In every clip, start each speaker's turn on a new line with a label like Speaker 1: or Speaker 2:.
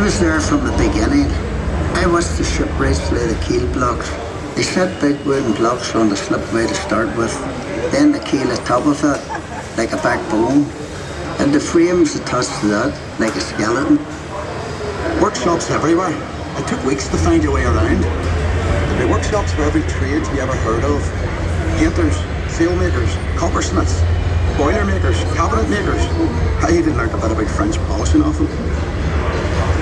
Speaker 1: was there from the beginning. I watched the shipwrights lay the keel blocks. They set big wooden blocks on the slipway to start with, then the keel atop of it, like a backbone, and the frames attached to that, like a skeleton.
Speaker 2: Workshops everywhere. It took weeks to find your way around. There were workshops for every trade you ever heard of. Painters, sailmakers, coppersmiths, boiler makers, cabinet makers. I even learnt a bit about French polishing off them.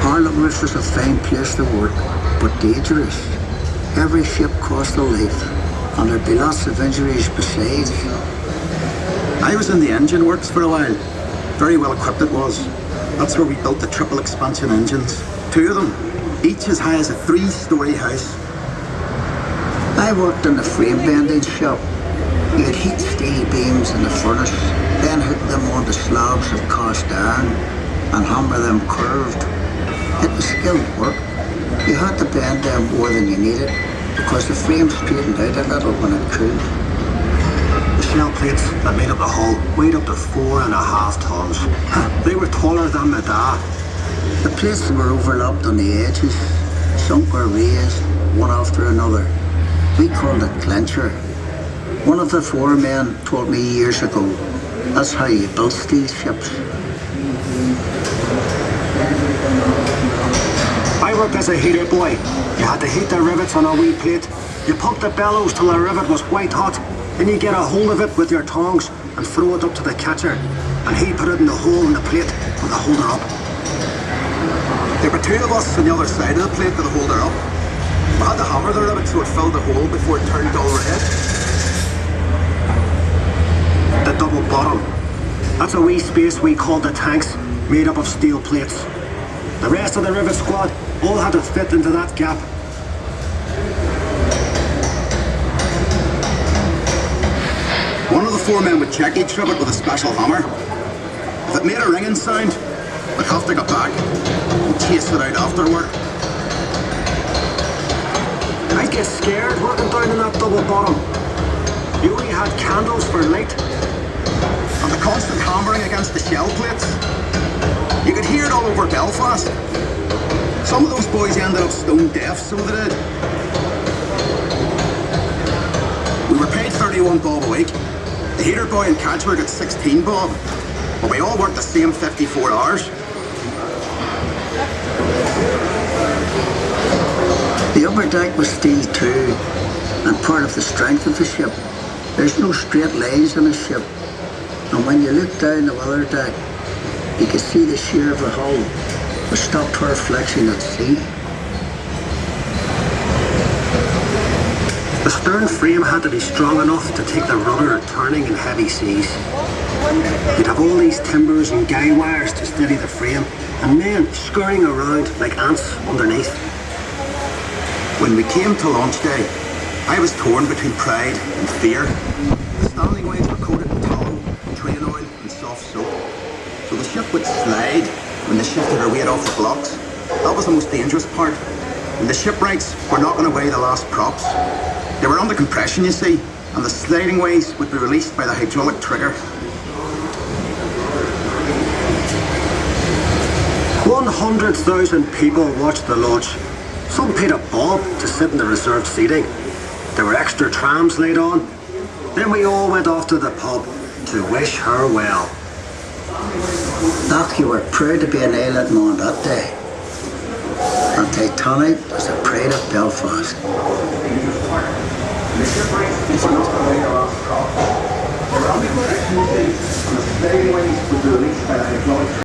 Speaker 1: Harlem-Roof was a fine place to work, but dangerous. Every ship cost a life, and there'd be lots of injuries besides.
Speaker 2: I was in the engine works for a while. Very well equipped it was. That's where we built the triple expansion engines. 2 of them, each as high as a 3-story house.
Speaker 1: I worked in the frame bending shop. You'd heat steel beams in the furnace, then hook them onto slabs of cast iron and hammer them curved. It was skilled work. You had to bend them more than you needed because the frame straightened out a little when it cooled.
Speaker 3: The shell plates that made up the hull weighed up to 4.5 tons. They were taller than my dad.
Speaker 1: The plates were overlapped on the edges, sunk or raised, one after another. We called it clincher. One of the foremen told me years ago, that's how you built steel ships.
Speaker 3: I worked as a heater boy. You had to heat the rivets on a wee plate. You pumped the bellows till the rivet was white hot. Then you get a hold of it with your tongs and throw it up to the catcher. And he put it in the hole in the plate with the holder up.
Speaker 2: There were 2 of us on the other side of the plate with the holder up. We had to hammer the rivet so it filled the hole before it turned dull red.
Speaker 3: The double bottom. That's a wee space we called the tanks, made up of steel plates. The rest of the rivet squad all had to fit into that gap.
Speaker 2: One of the foremen would check each rivet with a special hammer. If it made a ringing sound, we'd have to go back and chase it out afterward.
Speaker 3: I'd get scared working down in that double bottom. You only had candles for light.
Speaker 2: And the constant hammering against the shell plates. You could hear it all over Belfast. Some of those boys ended up stone deaf, so they did. We were paid 31 bob a week. The heater boy and catcher got 16 bob. But we all worked the same 54 hours.
Speaker 1: The upper deck was steel too, and part of the strength of the ship. There's no straight lines in a ship, and when you look down the weather deck, you could see the shear of the hull, which stopped her flexing at sea.
Speaker 3: The stern frame had to be strong enough to take the rudder turning in heavy seas. You'd have all these timbers and guy wires to steady the frame, and men scurrying around like ants underneath.
Speaker 2: When we came to launch day, I was torn between pride and fear. The standing ways were coated in tallow, train oil and soft soap. So the ship would slide when they shifted her weight off the blocks. That was the most dangerous part. And the shipwrights were knocking away the last props. They were under compression, you see, and the sliding ways would be released by the hydraulic trigger.
Speaker 3: 100,000 people watched the launch. Some paid a bob to sit in the reserved seating. There were extra trams laid on. Then we all went off to the pub to wish her well.
Speaker 1: Doc, you were proud to be an island man that day. And Titanic was the pride of Belfast.
Speaker 2: The shipwrights were knocking away the last props. They were under compression, you see, and the sliding ways would be released by the hydraulic trigger.